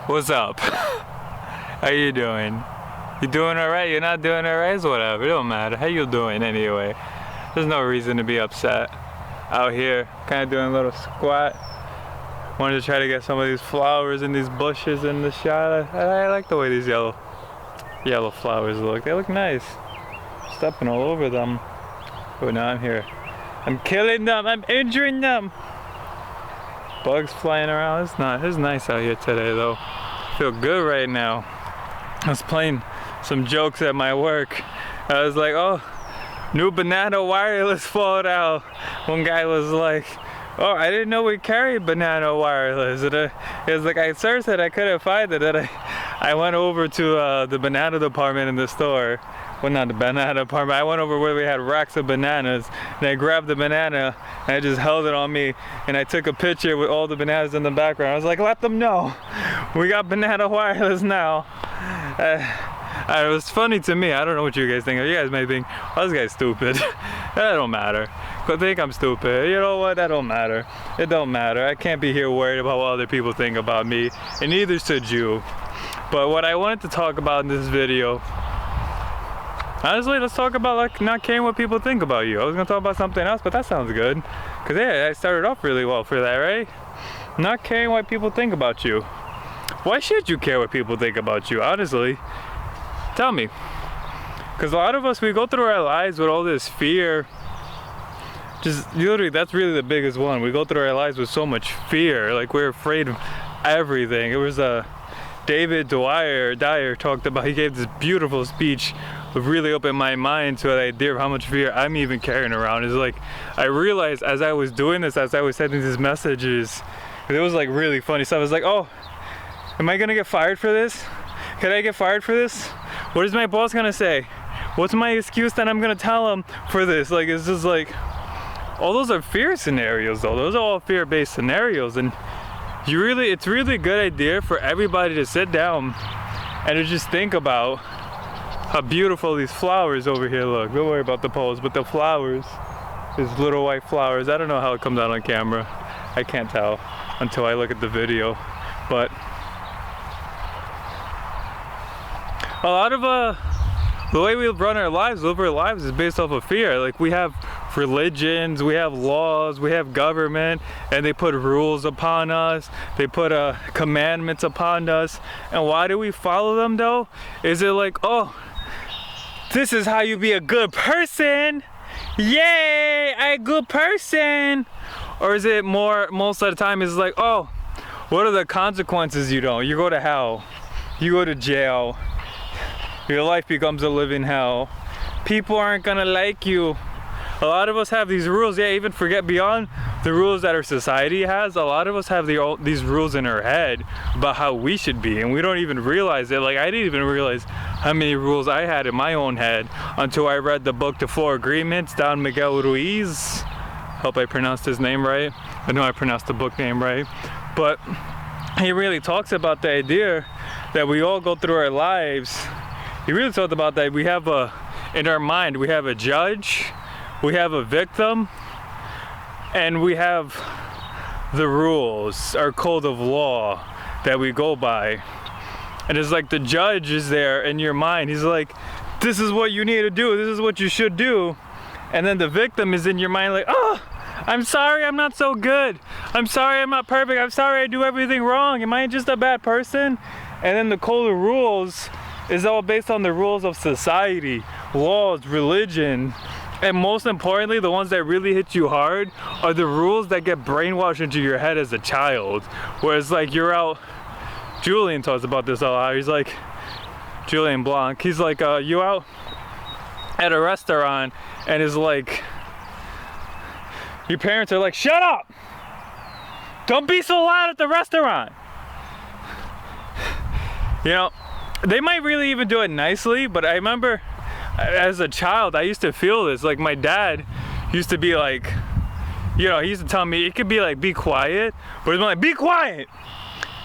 What's up? How you doing? You doing alright? You're not doing alright? It's whatever. It don't matter. How you doing anyway? There's no reason to be upset. Out here, kind of doing a little squat. Wanted to try to get some of these flowers and these bushes in the shot. I like the way these yellow flowers look. They look nice. Stepping all over them. But now I'm here. I'm killing them. I'm injuring them. Bugs flying around. It's nice out here today though. Feel good right now. I was playing some jokes at my work. I was like, oh, new banana wireless fall out. One guy was like, oh, I didn't know we carried banana wireless. And it was like, I searched it, I couldn't find it. And I went over to the banana department in the store. Well, not the banana department. I went over where we had racks of bananas, and I grabbed the banana, and I just held it on me, and I took a picture with all the bananas in the background. I was like, let them know. We got banana wireless now. It was funny to me. I don't know what you guys think. You guys may think, oh, this guy's stupid. That don't matter. But think I'm stupid. You know what? That don't matter. It don't matter. I can't be here worried about what other people think about me, and neither should you. But what I wanted to talk about in this video, honestly, let's talk about like not caring what people think about you. I was gonna talk about something else, but that sounds good. Cause yeah, I started off really well for that, right? Not caring what people think about you. Why should you care what people think about you, honestly? Tell me. Cause a lot of us, we go through our lives with all this fear. Just literally, that's really the biggest one. We go through our lives with so much fear. Like we're afraid of everything. It was David Dyer talked about, he gave this beautiful speech that really opened my mind to the idea of how much fear I'm even carrying around. It's like, I realized as I was doing this, as I was sending these messages, it was like really funny stuff. I was like, oh, am I gonna get fired for this? Can I get fired for this? What is my boss gonna say? What's my excuse that I'm gonna tell him for this? Like, it's just like, all those are fear scenarios though. Those are all fear-based scenarios, and it's really a good idea for everybody to sit down and to just think about how beautiful these flowers over here look. Don't worry about the poles, but the flowers, these little white flowers. I don't know how it comes out on camera. I can't tell until I look at the video. But a lot of the way we run our lives, live our lives, is based off of fear. Like we have religions, we have laws, we have government, and they put rules upon us, they put commandments upon us. And why do we follow them though? Is it like, oh, this is how you be a good person, yay, I'm a good person? Or is it more, most of the time is like, oh, what are the consequences? You go to hell, you go to jail, your life becomes a living hell, people aren't gonna like you. A lot of us have these rules, yeah, even forget beyond the rules that our society has, a lot of us have these rules in our head about how we should be, and we don't even realize it. Like, I didn't even realize how many rules I had in my own head until I read the book, The Four Agreements, Don Miguel Ruiz. Hope I pronounced his name right. I know I pronounced the book name right. But he really talks about the idea that we all go through our lives. He really talked about that we have in our mind, we have a judge, we have a victim, and we have the rules, our code of law that we go by. And it's like the judge is there in your mind. He's like, this is what you need to do, this is what you should do. And then the victim is in your mind like, oh, I'm sorry I'm not so good. I'm sorry I'm not perfect. I'm sorry I do everything wrong. Am I just a bad person? And then the code of rules is all based on the rules of society, laws, religion. And most importantly, the ones that really hit you hard are the rules that get brainwashed into your head as a child. Whereas like you're out, Julian talks about this a lot. He's like, Julian Blanc, he's like, you out at a restaurant and is like, your parents are like, shut up! Don't be so loud at the restaurant! You know, they might really even do it nicely, but I remember as a child, I used to feel this. Like my dad used to be like, you know, he used to tell me, it could be like, be quiet, but he's like, be quiet!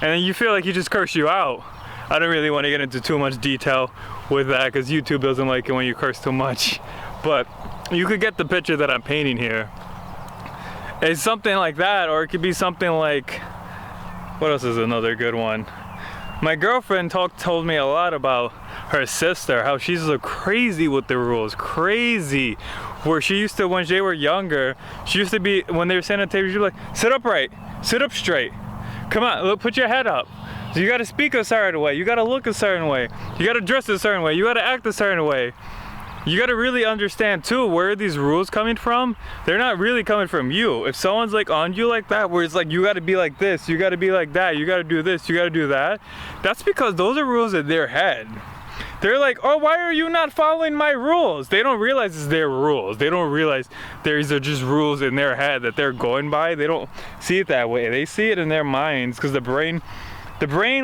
And then you feel like he just cursed you out. I don't really want to get into too much detail with that because YouTube doesn't like it when you curse too much. But you could get the picture that I'm painting here. It's something like that, or it could be something like, what else is another good one? My girlfriend told me a lot about her sister, how she's so crazy with the rules, crazy. Where she used to, when they were younger, she used to be, when they were sitting at the table, she'd be like, sit upright, sit up straight. Come on, look, put your head up. So you gotta speak a certain way, you gotta look a certain way, you gotta dress a certain way, you gotta act a certain way. You gotta really understand too where these rules coming from. They're not really coming from you. If someone's like on you like that, where it's like you gotta be like this, you gotta be like that, you gotta do this, you gotta do that, that's because those are rules in their head. They're like, oh, why are you not following my rules? They don't realize it's their rules. They don't realize these are just rules in their head that they're going by. They don't see it that way. They see it in their minds, because the brain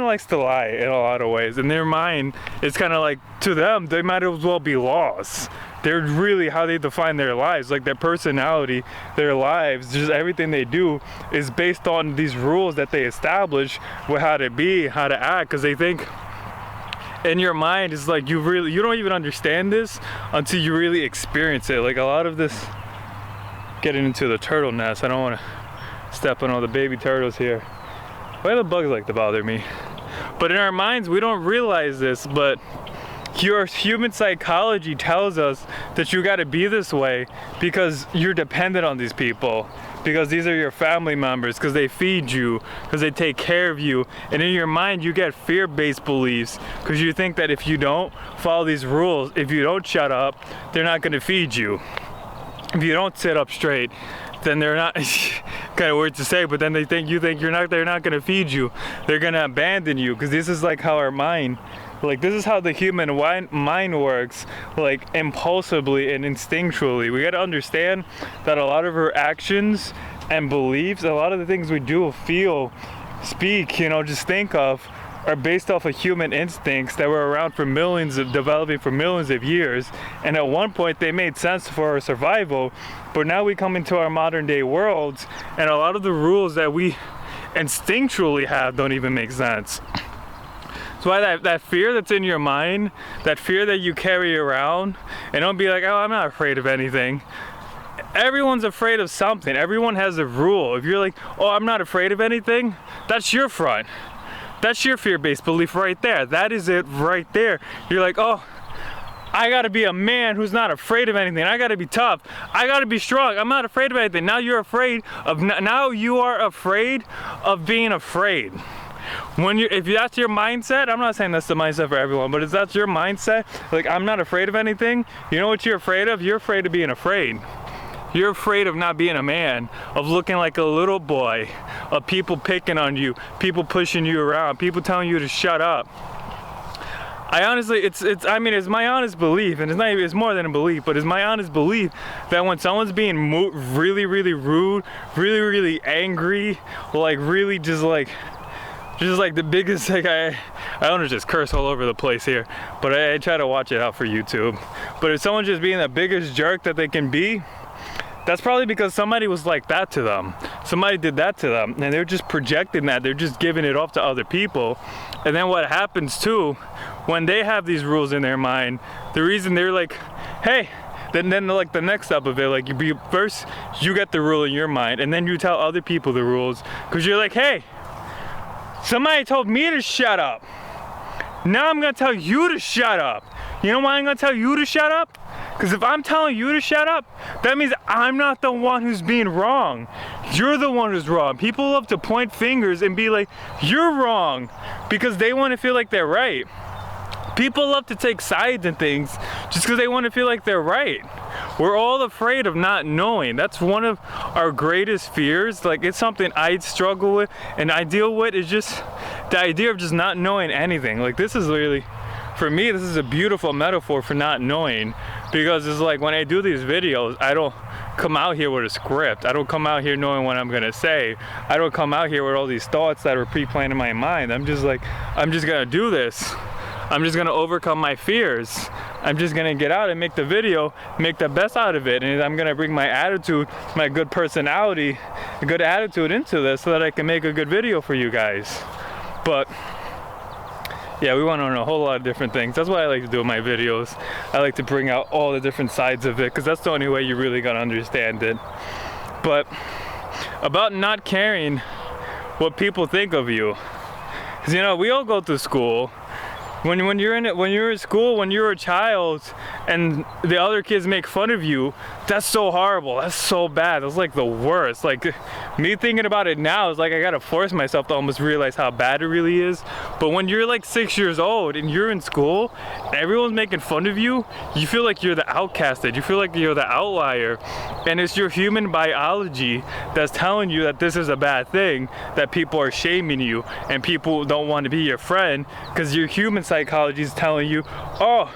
likes to lie in a lot of ways. In their mind, it's kind of like, to them, they might as well be laws. They're really how they define their lives, like their personality, their lives, just everything they do is based on these rules that they establish with how to be, how to act, because they think in your mind it's like you don't even understand this until you really experience it. Like a lot of this, getting into the turtle nest, I don't want to step on all the baby turtles here. Why do the bugs like to bother me? But in our minds, we don't realize this, but your human psychology tells us that you got to be this way because you're dependent on these people, because these are your family members, because they feed you, because they take care of you. And in your mind, you get fear-based beliefs because you think that if you don't follow these rules, if you don't shut up, they're not going to feed you. If you don't sit up straight, then they're not, kind of weird to say, but then they're not gonna feed you. They're gonna abandon you, because this is like how our mind, like this is how the human mind works, like impulsively and instinctually. We gotta understand that a lot of our actions and beliefs, a lot of the things we do, feel, speak, just think of, are based off of human instincts that were around for developing for millions of years. And at one point they made sense for our survival, but now we come into our modern day worlds and a lot of the rules that we instinctually have don't even make sense. That's why that fear that's in your mind, that fear that you carry around, and don't be like, oh, I'm not afraid of anything. Everyone's afraid of something. Everyone has a rule. If you're like, oh, I'm not afraid of anything, that's your front. That's your fear-based belief right there. That is it right there. You're like, oh, I gotta be a man who's not afraid of anything. I gotta be tough. I gotta be strong. I'm not afraid of anything. Now you are afraid of being afraid. If that's your mindset, I'm not saying that's the mindset for everyone, but if that's your mindset, like I'm not afraid of anything, you know what you're afraid of? You're afraid of being afraid. You're afraid of not being a man, of looking like a little boy, of people picking on you, people pushing you around, people telling you to shut up. I honestly, it's my honest belief, and it's more than a belief, but it's my honest belief that when someone's being really, really rude, really, really angry, like really just like the biggest, like I don't want to just curse all over the place here, but I try to watch it out for YouTube. But if someone's just being the biggest jerk that they can be, that's probably because somebody was like that to them. Somebody did that to them, and they're just projecting that. They're just giving it off to other people. And then what happens too, when they have these rules in their mind, the reason they're like, hey, then like the next step of it, like first you get the rule in your mind, and then you tell other people the rules, because you're like, hey, somebody told me to shut up. Now I'm gonna tell you to shut up. You know why I'm gonna tell you to shut up? Because if I'm telling you to shut up, that means I'm not the one who's being wrong. You're the one who's wrong. People love to point fingers and be like, you're wrong, because they want to feel like they're right. People love to take sides in things just because they want to feel like they're right. We're all afraid of not knowing. That's one of our greatest fears. Like, it's something I struggle with and I deal with, is just the idea of just not knowing anything. Like, this is really, for me, this is a beautiful metaphor for not knowing, because it's like when I do these videos, I don't come out here with a script. I don't come out here knowing what I'm gonna say. I don't come out here with all these thoughts that are pre-planned in my mind. I'm just like, I'm just gonna do this. I'm just gonna overcome my fears. I'm just gonna get out and make the video, make the best out of it, and I'm gonna bring my attitude, my good personality, a good attitude into this so that I can make a good video for you guys. But yeah, we went on a whole lot of different things. That's what I like to do in my videos. I like to bring out all the different sides of it, because that's the only way you really gonna understand it. But about not caring what people think of you, Because, you know, we all go through school. When you're in school, when you're a child, and the other kids make fun of you, that's so horrible. That's so bad. That's like the worst. Like, me thinking about it now is like I gotta force myself to almost realize how bad it really is. But when you're like 6 years old and you're in school and everyone's making fun of you, you feel like you're the outcasted. You feel like you're the outlier. And it's your human biology that's telling you that this is a bad thing, that people are shaming you and people don't want to be your friend, because your human psychology is telling you, oh,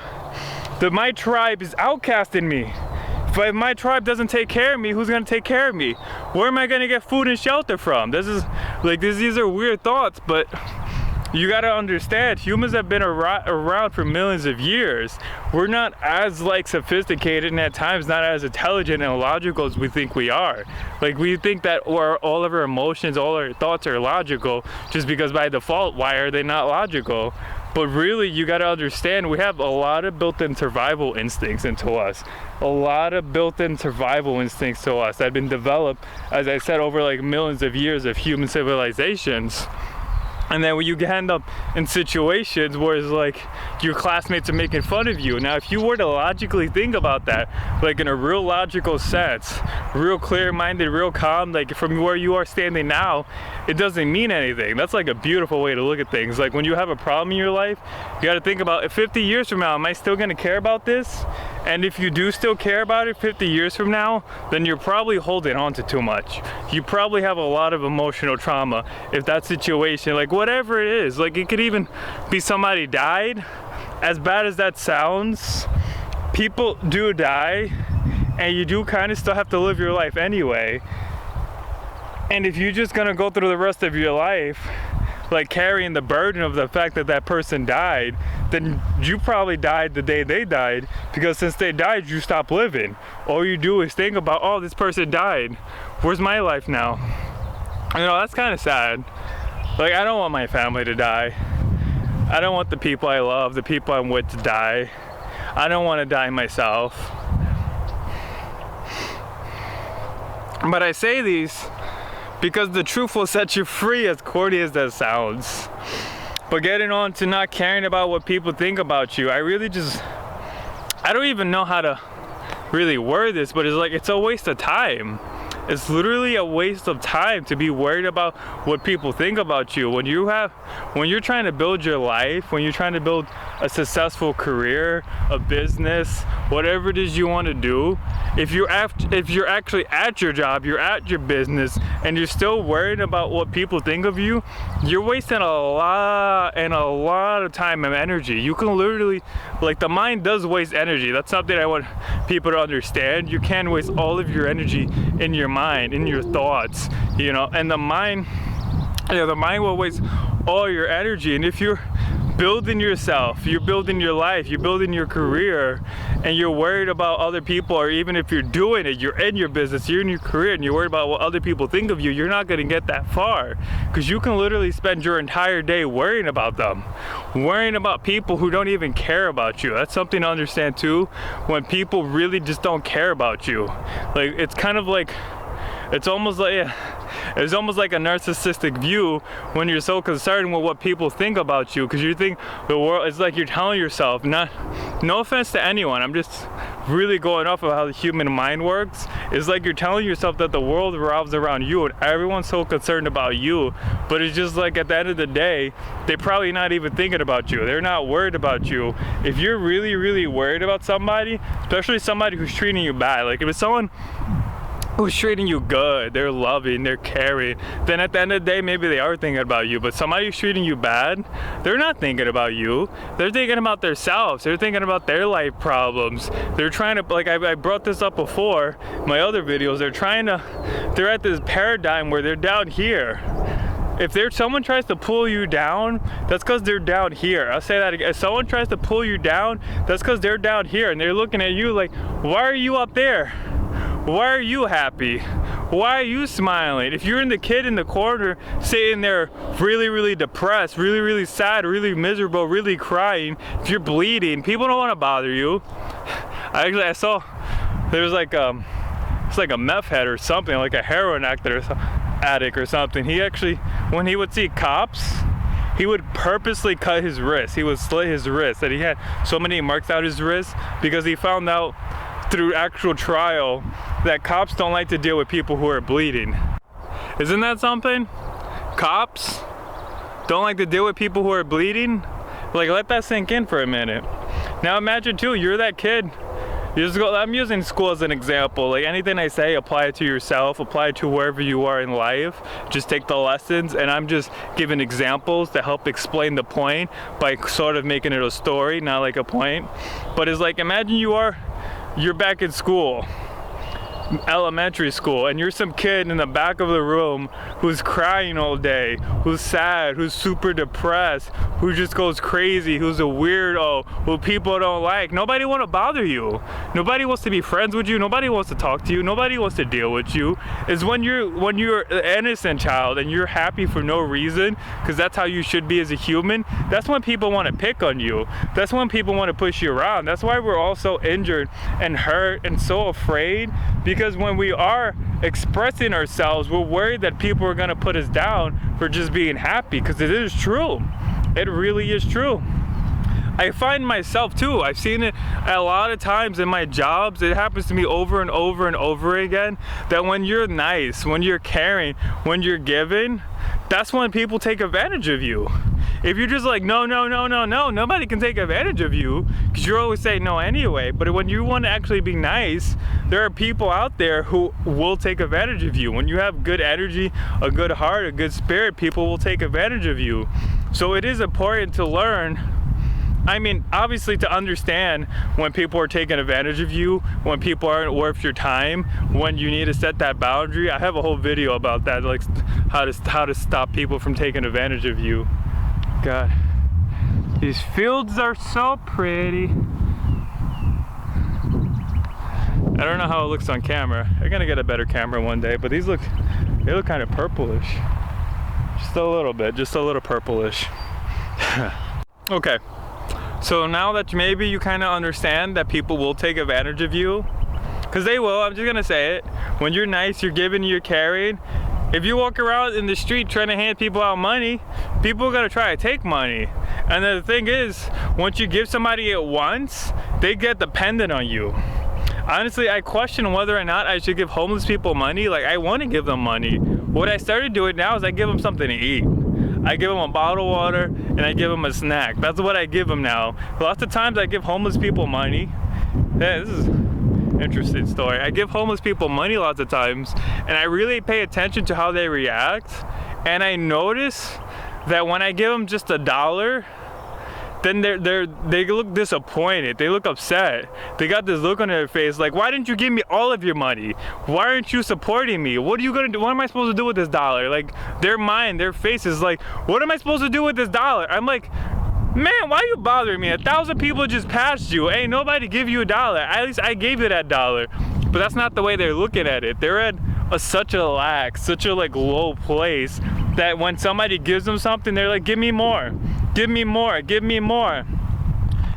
my tribe is outcasting me. If my tribe doesn't take care of me, who's gonna take care of me? Where am I gonna get food and shelter from? These are weird thoughts, but you gotta understand, humans have been around for millions of years. We're not as like sophisticated and at times not as intelligent and logical as we think we are. Like, we think that all of our emotions, all our thoughts are logical just because by default, why are they not logical? But really, you gotta understand, we have a lot of built-in survival instincts into us. A lot of built-in survival instincts to us that have been developed, as I said, over like millions of years of human civilizations. And then when you end up in situations where it's like your classmates are making fun of you. Now, if you were to logically think about that, like in a real logical sense, real clear-minded, real calm, like from where you are standing now, it doesn't mean anything. That's like a beautiful way to look at things. Like when you have a problem in your life, you got to think about, if 50 years from now, am I still going to care about this? And if you do still care about it 50 years from now, then you're probably holding on to too much. You probably have a lot of emotional trauma if that situation, like whatever it is, like it could even be somebody died. As bad as that sounds, people do die, and you do kind of still have to live your life anyway. And if you're just gonna go through the rest of your life like carrying the burden of the fact that that person died, then you probably died the day they died, because since they died, you stop living. All you do is think about, oh, this person died. Where's my life now? You know, that's kind of sad. Like, I don't want my family to die. I don't want the people I love, the people I'm with, to die. I don't want to die myself. But I say these because the truth will set you free, as corny as that sounds. But getting on to not caring about what people think about you, I don't even know how to really word this, but it's a waste of time. It's literally a waste of time to be worried about what people think about you. When you're trying to build your life, when you're trying to build a successful career, a business, whatever it is you want to do, if you're actually at your job, you're at your business, and you're still worried about what people think of you, you're wasting a lot of time and energy. You can literally, like, the mind does waste energy. That's something I want people to understand. You can waste all of your energy in your mind, in your thoughts, you know, and the mind will waste all your energy. And if you're building yourself, you're building your life, you're building your career, and you're worried about other people, or even if you're doing it, you're in your business, you're in your career, and you're worried about what other people think of you, you're not going to get that far, because you can literally spend your entire day worrying about them, worrying about people who don't even care about you. That's something to understand too, when people really just don't care about you. Like, it's kind of like, it's almost like a narcissistic view when you're so concerned with what people think about you, because you think the world, it's like you're telling yourself, no offense to anyone, I'm just really going off of how the human mind works. It's like you're telling yourself that the world revolves around you and everyone's so concerned about you, but it's just like at the end of the day, they're probably not even thinking about you. They're not worried about you. If you're really, really worried about somebody, especially somebody who's treating you bad, like if it's someone who's treating you good, they're loving, they're caring, then at the end of the day, maybe they are thinking about you. But somebody who's treating you bad, they're not thinking about you. They're thinking about themselves. They're thinking about their life problems. They're trying to, like I brought this up before, my other videos, they're at this paradigm where they're down here. If someone tries to pull you down, that's because they're down here. I'll say that again. If someone tries to pull you down, that's because they're down here, and they're looking at you like, why are you up there? Why are you happy? Why are you smiling? If you're the kid in the corner sitting there really, really depressed, really, really sad, really miserable, really crying, if you're bleeding, people don't want to bother you. I saw there's like it's like a meth head or something, like a heroin addict or something. He actually, when he would see cops, he would purposely cut his wrist. He would slit his wrist, and he had so many marks out his wrist because he found out through actual trial that cops don't like to deal with people who are bleeding. Isn't that something? Cops don't like to deal with people who are bleeding? Like, let that sink in for a minute. Now imagine too, you're that kid. You just go, I'm using school as an example. Like, anything I say, apply it to yourself, apply it to wherever you are in life. Just take the lessons, and I'm just giving examples to help explain the point by sort of making it a story, not like a point. But it's like, imagine you're back in school, elementary school, and you're some kid in the back of the room who's crying all day, who's sad, who's super depressed, who just goes crazy, who's a weirdo, who people don't like. Nobody want to bother you. Nobody wants to be friends with you. Nobody wants to talk to you. Nobody wants to deal with you. It's when you're an innocent child and you're happy for no reason, because that's how you should be as a human. That's when people want to pick on you. That's when people want to push you around. That's why we're all so injured and hurt and so afraid, because when we are expressing ourselves, we're worried that people are going to put us down for just being happy, because it is true. It really is true. I find myself too, I've seen it a lot of times in my jobs. It happens to me over and over and over again, that when you're nice, when you're caring, when you're giving, that's when people take advantage of you. If you're just like, no, nobody can take advantage of you, because you're always saying no anyway. But when you want to actually be nice, there are people out there who will take advantage of you. When you have good energy, a good heart, a good spirit, people will take advantage of you. So it is important to learn, I mean, obviously to understand when people are taking advantage of you, when people aren't worth your time, when you need to set that boundary. I have a whole video about that, like how to stop people from taking advantage of you. God, these fields are so pretty. I don't know how it looks on camera. I'm gonna get a better camera one day, but they look kind of purplish. Just a little bit, just a little purplish. Okay, so now that maybe you kind of understand that people will take advantage of you, because they will, I'm just gonna say it. When you're nice, you're giving, you're caring. If you walk around in the street trying to hand people out money, people are gonna try to take money. And the thing is, once you give somebody it once, they get dependent on you. Honestly, I question whether or not I should give homeless people money. Like, I want to give them money. What I started doing now is I give them something to eat. I give them a bottle of water and I give them a snack. That's what I give them now. Lots of times I give homeless people money. Yeah, this is an interesting story. I give homeless people money lots of times, and I really pay attention to how they react. And I notice that when I give them just $1, then they look disappointed. They look upset. They got this look on their face like, why didn't you give me all of your money? Why aren't you supporting me? What are you gonna do? What am I supposed to do with this $1? Like, their mind, their face is like, what am I supposed to do with this $1? I'm like, man, why are you bothering me? 1,000 people just passed you. Ain't nobody give you $1. At least I gave you that $1. But that's not the way they're looking at it. They're at such a lack, such a like low place, that when somebody gives them something, they're like, give me more. Give me more, give me more.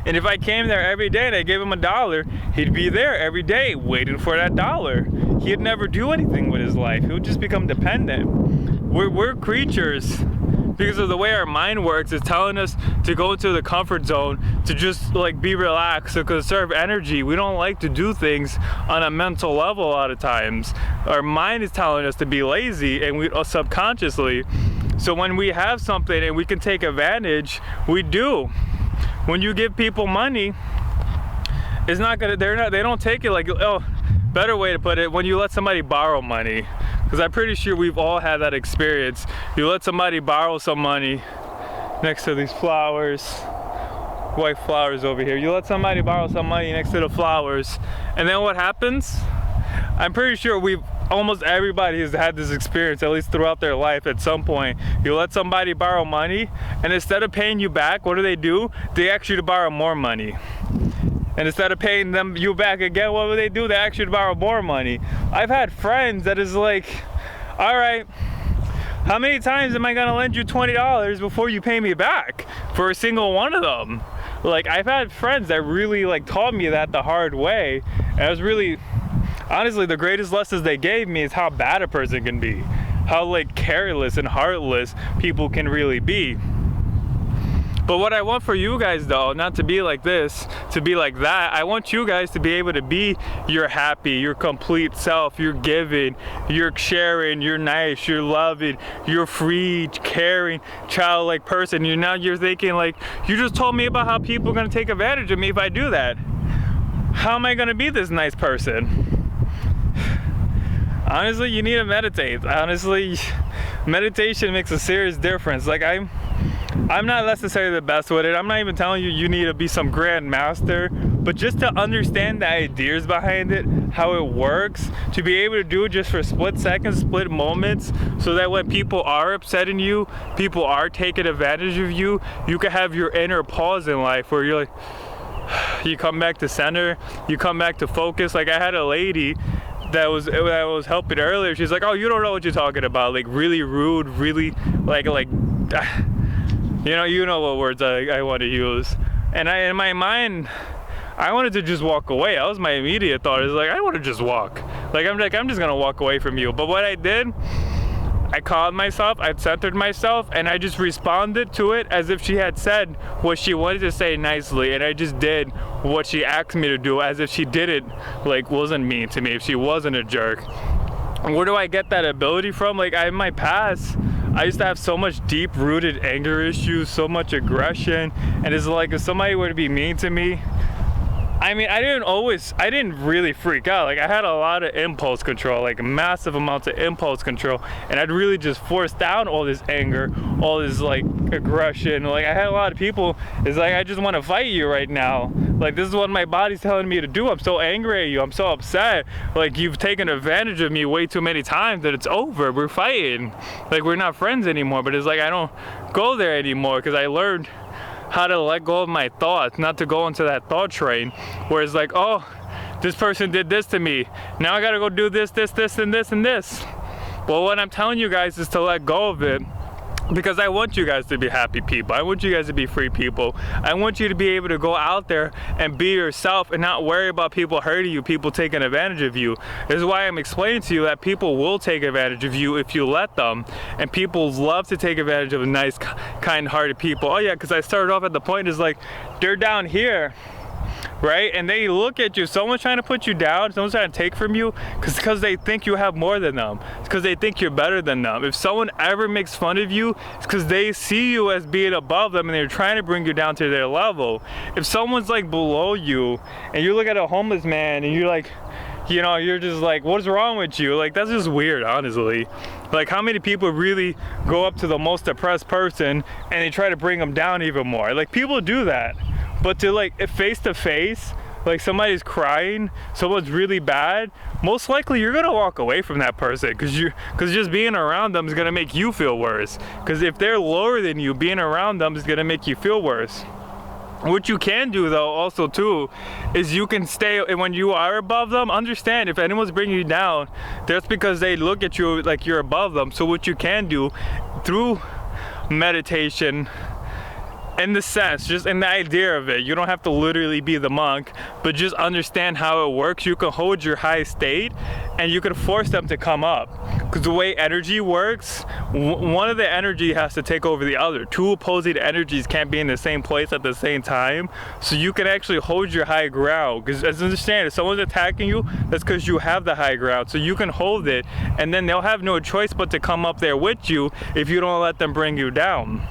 And if I came there every day and I gave him $1, he'd be there every day waiting for that $1. He'd never do anything with his life. He would just become dependent. We're creatures, because of the way our mind works. It's telling us to go into the comfort zone, to just like be relaxed, to conserve energy. We don't like to do things on a mental level a lot of times. Our mind is telling us to be lazy, and we subconsciously. So when we have something and we can take advantage, we do. When you give people money, it's not gonna, they don't take it like, oh, better way to put it, when you let somebody borrow money. Because I'm pretty sure we've all had that experience. You let somebody borrow some money next to these flowers, white flowers over here. You let somebody borrow some money next to the flowers, and then what happens? I'm pretty sure almost everybody has had this experience, at least throughout their life at some point. You let somebody borrow money, and instead of paying you back, what do? They ask you to borrow more money. And instead of paying you back again, what do? They ask you to borrow more money. I've had friends that is like, all right, how many times am I gonna lend you $20 before you pay me back for a single one of them? Like, I've had friends that really like taught me that the hard way. And it was really, honestly, the greatest lessons they gave me is how bad a person can be, how like careless and heartless people can really be. But what I want for you guys though, not to be like this, to be like that, I want you guys to be able to be your happy, your complete self, you're giving, you're sharing, you're nice, you're loving, you're free, caring, childlike person. You're thinking like, you just told me about how people are gonna take advantage of me if I do that. How am I gonna be this nice person? Honestly, you need to meditate. Honestly, meditation makes a serious difference. Like I'm not necessarily the best with it. I'm not even telling you you need to be some grand master, but just to understand the ideas behind it, how it works, to be able to do it just for split seconds, split moments, so that when people are upsetting you, people are taking advantage of you, you can have your inner pause in life where you're like, you come back to center, you come back to focus. Like I had a lady that I was helping earlier. She's like, oh, you don't know what you're talking about. Like really rude, really like you know what words I want to use. And in my mind, I wanted to just walk away. That was my immediate thought. Is like, I want to just walk. I'm just gonna walk away from you. But what I did, I calmed myself, I centered myself, and I just responded to it as if she had said what she wanted to say nicely, and I just did what she asked me to do as if she did it, like wasn't mean to me, if she wasn't a jerk. And where do I get that ability from? Like in my past, I used to have so much deep-rooted anger issues, so much aggression, and it's like if somebody were to be mean to me, I mean, I didn't really freak out. Like I had a lot of impulse control, like massive amounts of impulse control, and I'd really just force down all this anger, all this like aggression. Like I had a lot of people, it's like, I just want to fight you right now. Like this is what my body's telling me to do. I'm so angry at you, I'm so upset. Like you've taken advantage of me way too many times that it's over, we're fighting. Like we're not friends anymore, but it's like I don't go there anymore because I learned how to let go of my thoughts, not to go into that thought train where it's like, oh, this person did this to me, now I gotta go do this, and this. Well, what I'm telling you guys is to let go of it, because I want you guys to be happy people. I want you guys to be free people. I want you to be able to go out there and be yourself and not worry about people hurting you, people taking advantage of you. This is why I'm explaining to you that people will take advantage of you if you let them. And people love to take advantage of nice, kind-hearted people. Oh yeah, because I started off at the point is like, they're down here, right? And they look at you, someone's trying to put you down, someone's trying to take from you, because they think you have more than them. It's because they think you're better than them. If someone ever makes fun of you, it's because they see you as being above them and they're trying to bring you down to their level. If someone's like below you and you look at a homeless man and you're like, you know, you're just like, what's wrong with you? Like, that's just weird, honestly. Like, how many people really go up to the most depressed person and they try to bring them down even more? Like, people do that. But to like face to face, like somebody's crying, someone's really bad, most likely you're gonna walk away from that person because just being around them is gonna make you feel worse. Because if they're lower than you, being around them is gonna make you feel worse. What you can do though also too is you can stay, and when you are above them, understand if anyone's bringing you down, that's because they look at you like you're above them. So what you can do through meditation, in the sense, just in the idea of it, you don't have to literally be the monk, but just understand how it works. You can hold your high state and you can force them to come up, because the way energy works, one of the energy has to take over the other. Two opposing energies can't be in the same place at the same time, so you can actually hold your high ground. Because as understand, if someone's attacking you, that's because you have the high ground, so you can hold it, and then they'll have no choice but to come up there with you if you don't let them bring you down.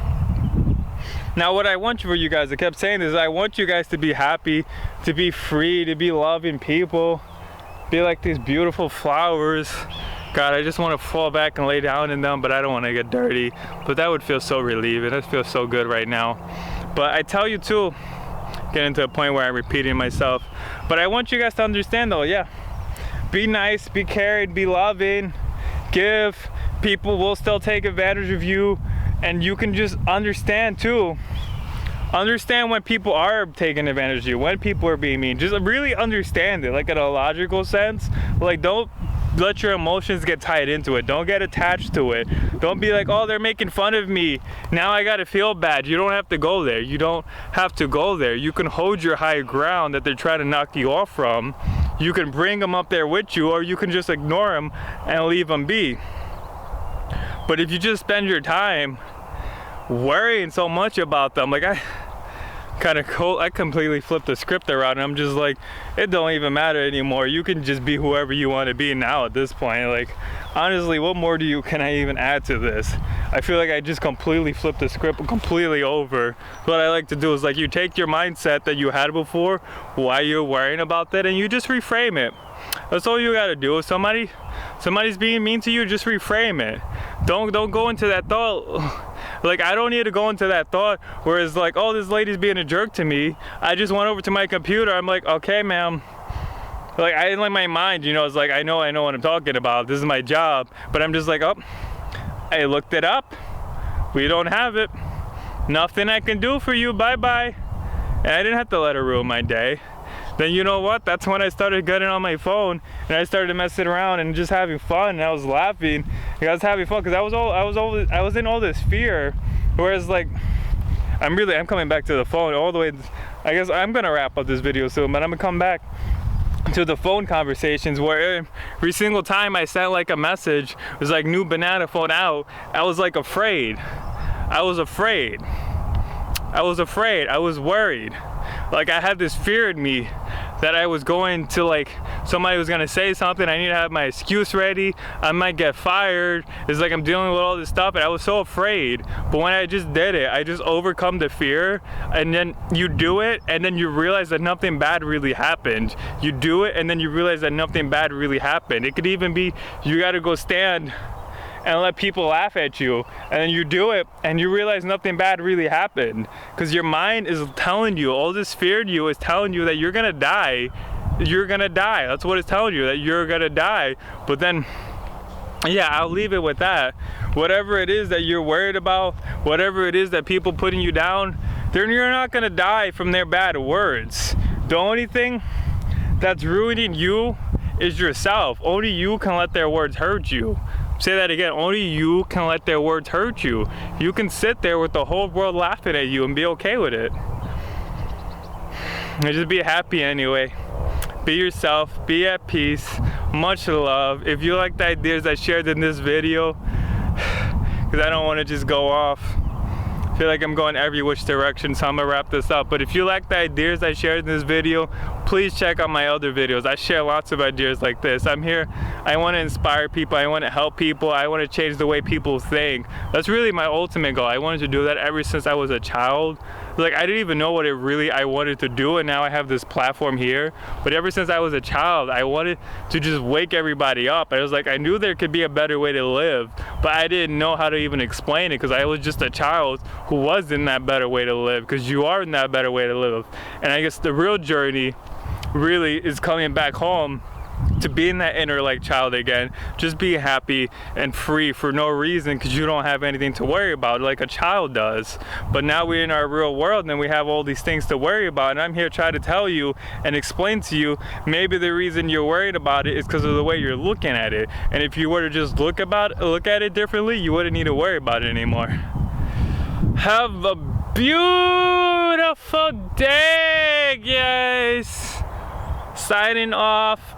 Now what I want for you guys, I kept saying is I want you guys to be happy, to be free, to be loving people, be like these beautiful flowers. God, I just want to fall back and lay down in them, but I don't want to get dirty. But that would feel so relieving. That feels so good right now. But I tell you too, getting to a point where I'm repeating myself, but I want you guys to understand though, yeah, be nice, be caring, be loving, give. People will still take advantage of you. And you can just understand too, understand when people are taking advantage of you, when people are being mean. Just really understand it, like in a logical sense. Like, don't let your emotions get tied into it. Don't get attached to it. Don't be like, oh, they're making fun of me, now I gotta feel bad. You don't have to go there. You don't have to go there. You can hold your high ground that they're trying to knock you off from. You can bring them up there with you, or you can just ignore them and leave them be. But if you just spend your time worrying so much about them. Like I completely flipped the script around, and I'm just like, it don't even matter anymore. You can just be whoever you want to be now at this point. Like, honestly, what more can I even add to this? I feel like I just completely flipped the script completely over. What I like to do is, like, you take your mindset that you had before, why you're worrying about that, and you just reframe it. That's all you gotta do. If somebody's being mean to you, just reframe it. Don't go into that thought. Like, I don't need to go into that thought where it's like, oh, this lady's being a jerk to me. I just went over to my computer. I'm like, okay, ma'am. Like, I didn't like my mind, you know, it's like, I know what I'm talking about. This is my job. But I'm just like, oh, I looked it up. We don't have it. Nothing I can do for you. Bye-bye. And I didn't have to let her ruin my day. Then you know what? That's when I started getting on my phone and I started messing around and just having fun. And I was laughing. And I was having fun because I was in all this fear. Whereas, like, I'm coming back to the phone all the way. I guess I'm gonna wrap up this video soon, but I'm gonna come back to the phone conversations where every single time I sent like a message, it was like new banana phone out. I was like afraid. I was afraid. I was worried. Like, I had this fear in me that I was going to, like, somebody was gonna say something, I need to have my excuse ready, I might get fired. It's like I'm dealing with all this stuff, and I was so afraid. But when I just did it, I just overcome the fear, and then you do it, and then you realize that nothing bad really happened. You do it, and then you realize that nothing bad really happened. It could even be you gotta go stand and let people laugh at you, and then you do it and you realize nothing bad really happened, because your mind is telling you, all this fear in you is telling you that you're gonna die. That's what it's telling you, that you're gonna die. But then, yeah, I'll leave it with that. Whatever it is that you're worried about, whatever it is that people putting you down, then you're not gonna die from their bad words. The only thing that's ruining you is yourself. Only you can let their words hurt you. Say that again, only you can let their words hurt you. You can sit there with the whole world laughing at you and be okay with it. And just be happy anyway. Be yourself, be at peace, much love. If you like the ideas I shared in this video, because I don't want to just go off. I feel like I'm going every which direction, so I'm gonna wrap this up. But if you like the ideas I shared in this video, please check out my other videos. I share lots of ideas like this. I'm here, I want to inspire people, I want to help people, I want to change the way people think. That's really my ultimate goal. I wanted to do that ever since I was a child. Like, I didn't even know what I wanted to do, and now I have this platform here. But ever since I was a child, I wanted to just wake everybody up. I was like, I knew there could be a better way to live, but I didn't know how to even explain it, because I was just a child who was in that better way to live, because you are in that better way to live. And I guess the real journey really is coming back home to being that inner like child again. Just be happy and free for no reason, because you don't have anything to worry about like a child does. But now we're in our real world and we have all these things to worry about, and I'm here trying to tell you and explain to you, maybe the reason you're worried about it is because of the way you're looking at it. And if you were to just look at it differently, you wouldn't need to worry about it anymore. Have a beautiful day, guys. Signing off.